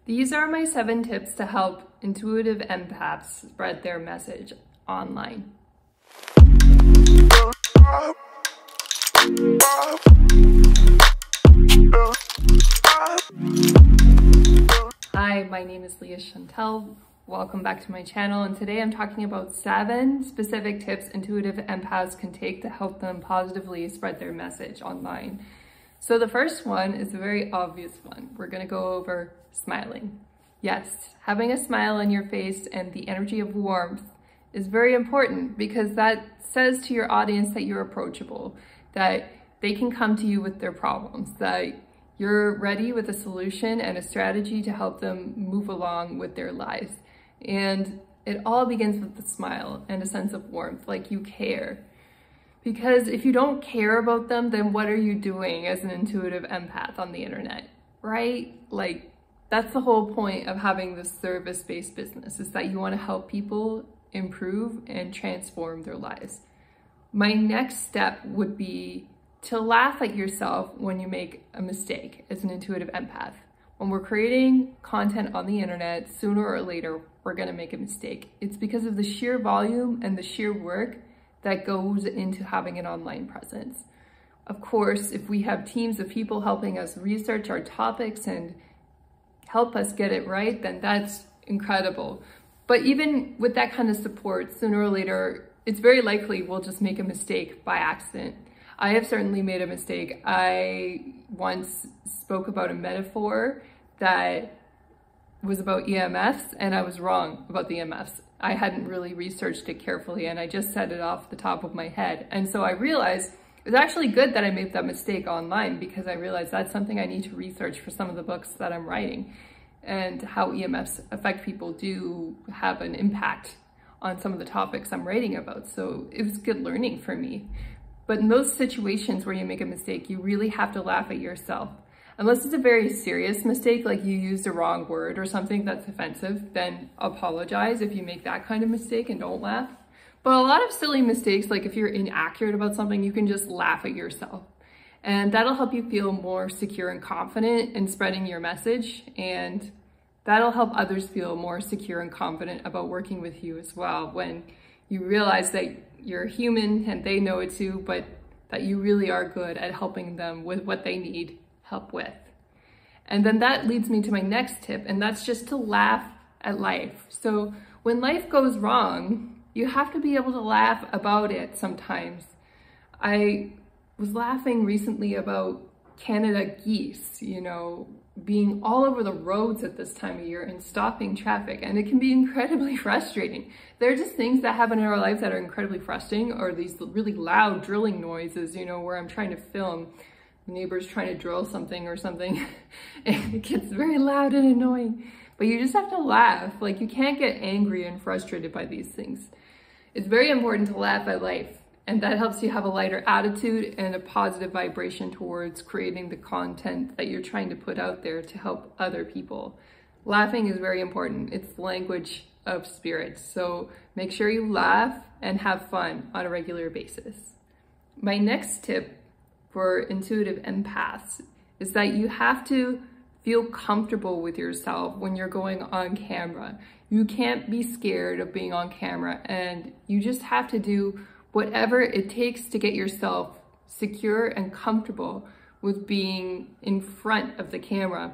These are my 7 tips to help intuitive empaths spread their message online. Hi, my name is Leah Chantel. Welcome back to my channel, and today I'm talking about 7 specific tips intuitive empaths can take to help them positively spread their message online. So the first one is a very obvious one. We're going to go over smiling. Yes, having a smile on your face and the energy of warmth is very important because that says to your audience that you're approachable, that they can come to you with their problems, that you're ready with a solution and a strategy to help them move along with their lives. And it all begins with a smile and a sense of warmth, like you care. Because if you don't care about them, then what are you doing as an intuitive empath on the internet, right? Like, that's the whole point of having this service-based business, is that you want to help people improve and transform their lives. My next step would be to laugh at yourself when you make a mistake as an intuitive empath. When we're creating content on the internet, sooner or later, we're going to make a mistake. It's because of the sheer volume and the sheer work that goes into having an online presence. Of course, if we have teams of people helping us research our topics and help us get it right, then that's incredible. But even with that kind of support, sooner or later, it's very likely we'll just make a mistake by accident. I have certainly made a mistake. I once spoke about a metaphor that was about EMFs, and I was wrong about the EMFs. I hadn't really researched it carefully, and I just said it off the top of my head. And so I realized it was actually good that I made that mistake online, because I realized that's something I need to research for some of the books that I'm writing, and how EMFs affect people do have an impact on some of the topics I'm writing about. So it was good learning for me. But in those situations where you make a mistake, you really have to laugh at yourself. Unless it's a very serious mistake, like you used a wrong word or something that's offensive, then apologize if you make that kind of mistake and don't laugh. But a lot of silly mistakes, like if you're inaccurate about something, you can just laugh at yourself. And that'll help you feel more secure and confident in spreading your message. And that'll help others feel more secure and confident about working with you as well, when you realize that you're human and they know it too, but that you really are good at helping them with what they need help with. And then that leads me to my next tip, and that's just to laugh at life. So when life goes wrong, you have to be able to laugh about it sometimes. I was laughing recently about Canada geese, being all over the roads at this time of year and stopping traffic, and it can be incredibly frustrating. There are just things that happen in our lives that are incredibly frustrating, or these really loud drilling noises, where I'm trying to film, the neighbor's trying to drill something or something, and it gets very loud and annoying. But you just have to laugh. Like, you can't get angry and frustrated by these things. It's very important to laugh at life, and that helps you have a lighter attitude and a positive vibration towards creating the content that you're trying to put out there to help other people. Laughing is very important. It's the language of spirit. So make sure you laugh and have fun on a regular basis. My next tip for intuitive empaths is that you have to feel comfortable with yourself when you're going on camera. You can't be scared of being on camera, and you just have to do whatever it takes to get yourself secure and comfortable with being in front of the camera.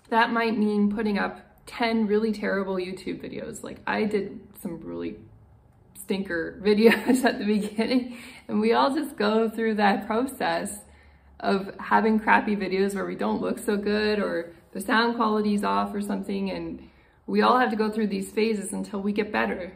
That might mean putting up 10 really terrible YouTube videos. Like, I did some really stinker videos at the beginning, and we all just go through that process of having crappy videos where we don't look so good, or the sound quality's off or something, and we all have to go through these phases until we get better.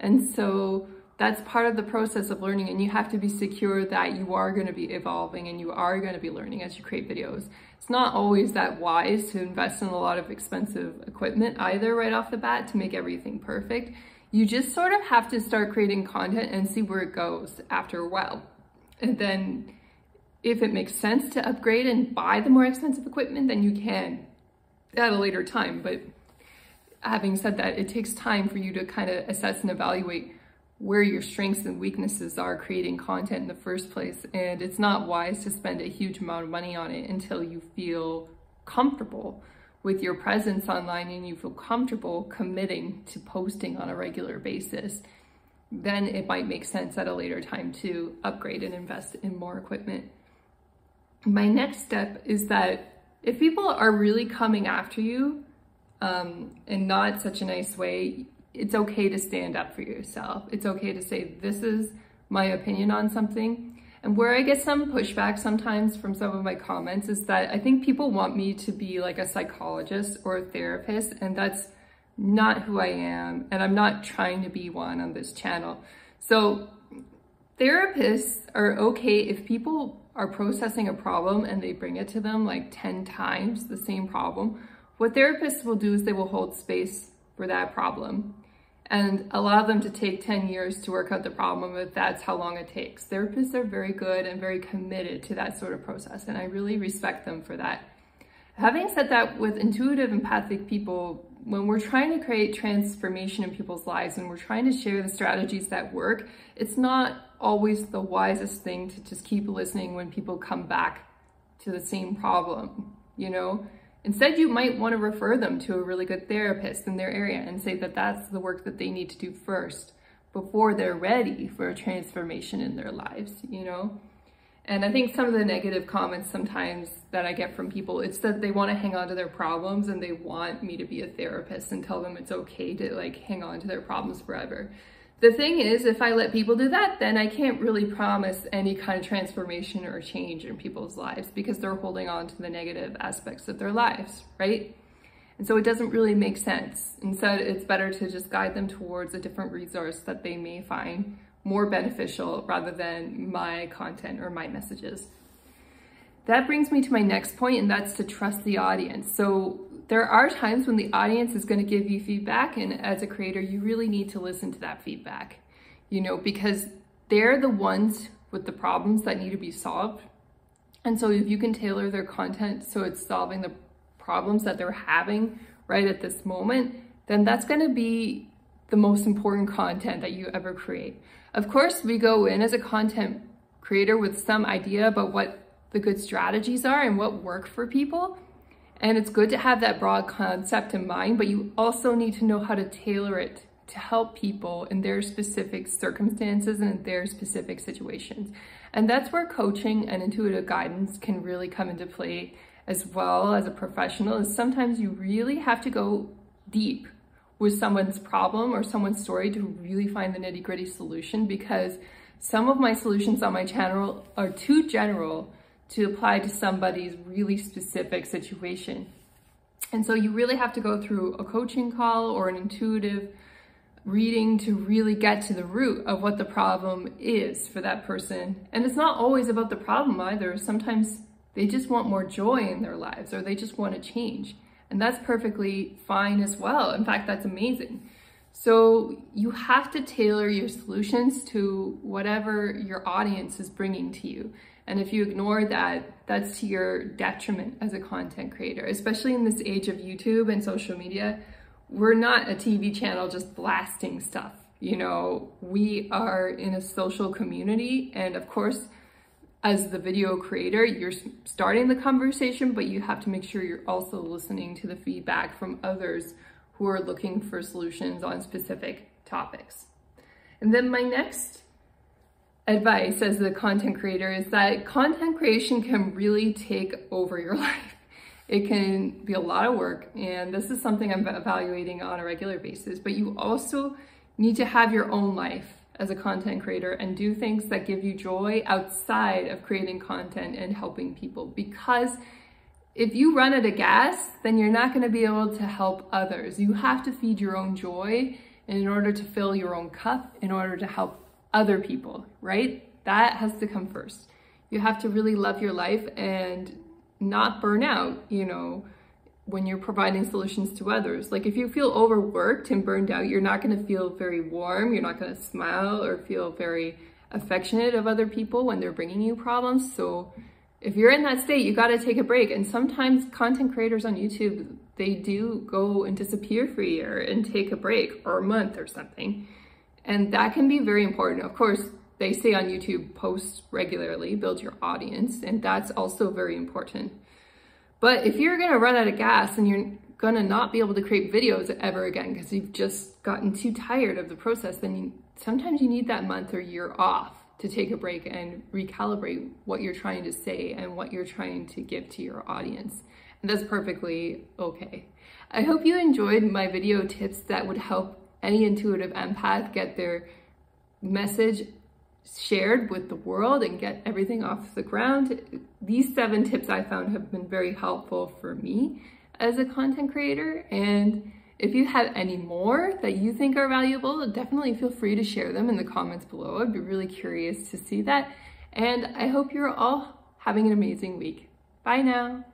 And so that's part of the process of learning, and you have to be secure that you are going to be evolving and you are going to be learning as you create videos. It's not always that wise to invest in a lot of expensive equipment either right off the bat to make everything perfect. You just sort of have to start creating content and see where it goes after a while. And then if it makes sense to upgrade and buy the more expensive equipment, then you can at a later time. But having said that, it takes time for you to kind of assess and evaluate where your strengths and weaknesses are creating content in the first place. And it's not wise to spend a huge amount of money on it until you feel comfortable with your presence online and you feel comfortable committing to posting on a regular basis, then it might make sense at a later time to upgrade and invest in more equipment. My next step is that if people are really coming after you in not such a nice way, it's okay to stand up for yourself. It's okay to say, this is my opinion on something. And where I get some pushback sometimes from some of my comments is that I think people want me to be like a psychologist or a therapist, and that's not who I am, and I'm not trying to be one on this channel. So therapists are okay if people are processing a problem and they bring it to them like 10 times the same problem. What therapists will do is they will hold space for that problem and allow them to take 10 years to work out the problem if that's how long it takes. Therapists are very good and very committed to that sort of process, and I really respect them for that. Having said that, with intuitive, empathic people, when we're trying to create transformation in people's lives and we're trying to share the strategies that work, it's not always the wisest thing to just keep listening when people come back to the same problem, you know? Instead, you might want to refer them to a really good therapist in their area and say that that's the work that they need to do first before they're ready for a transformation in their lives, you know? And I think some of the negative comments sometimes that I get from people, it's that they want to hang on to their problems and they want me to be a therapist and tell them it's okay to like hang on to their problems forever. The thing is, if I let people do that, then I can't really promise any kind of transformation or change in people's lives because they're holding on to the negative aspects of their lives, right? And so it doesn't really make sense. Instead, it's better to just guide them towards a different resource that they may find more beneficial rather than my content or my messages. That brings me to my next point, and that's to trust the audience. So there are times when the audience is going to give you feedback, and as a creator, you really need to listen to that feedback, you know, because they're the ones with the problems that need to be solved. And so if you can tailor their content so it's solving the problems that they're having right at this moment, then that's going to be the most important content that you ever create. Of course, we go in as a content creator with some idea about what the good strategies are and what work for people. And it's good to have that broad concept in mind, but you also need to know how to tailor it to help people in their specific circumstances and in their specific situations. And that's where coaching and intuitive guidance can really come into play as well as a professional, is sometimes you really have to go deep with someone's problem or someone's story to really find the nitty-gritty solution, because some of my solutions on my channel are too general to apply to somebody's really specific situation. And so you really have to go through a coaching call or an intuitive reading to really get to the root of what the problem is for that person. And it's not always about the problem either. Sometimes they just want more joy in their lives, or they just want to change. And that's perfectly fine as well. In fact, that's amazing. So you have to tailor your solutions to whatever your audience is bringing to you. And if you ignore that, that's to your detriment as a content creator, especially in this age of YouTube and social media. We're not a TV channel just blasting stuff. You know, we are in a social community. And of course, as the video creator, you're starting the conversation, but you have to make sure you're also listening to the feedback from others who are looking for solutions on specific topics. And then my next advice as a content creator is that content creation can really take over your life. It can be a lot of work, and this is something I'm evaluating on a regular basis, but you also need to have your own life as a content creator and do things that give you joy outside of creating content and helping people. Because if you run out of gas, then you're not going to be able to help others. You have to feed your own joy in order to fill your own cup, in order to help other people, right? That has to come first. You have to really love your life and not burn out, you know, when you're providing solutions to others. Like if you feel overworked and burned out, you're not going to feel very warm. You're not going to smile or feel very affectionate of other people when they're bringing you problems. So if you're in that state, you got to take a break. And sometimes content creators on YouTube, they do go and disappear for a year and take a break or a month or something. And that can be very important. Of course, they say on YouTube, post regularly, build your audience. And that's also very important. But if you're gonna run out of gas and you're gonna not be able to create videos ever again because you've just gotten too tired of the process, then sometimes you need that month or year off to take a break and recalibrate what you're trying to say and what you're trying to give to your audience. And that's perfectly okay. I hope you enjoyed my video tips that would help any intuitive empath get their message shared with the world and get everything off the ground. These 7 tips I found have been very helpful for me as a content creator. And if you have any more that you think are valuable, definitely feel free to share them in the comments below. I'd be really curious to see that. And I hope you're all having an amazing week. Bye now.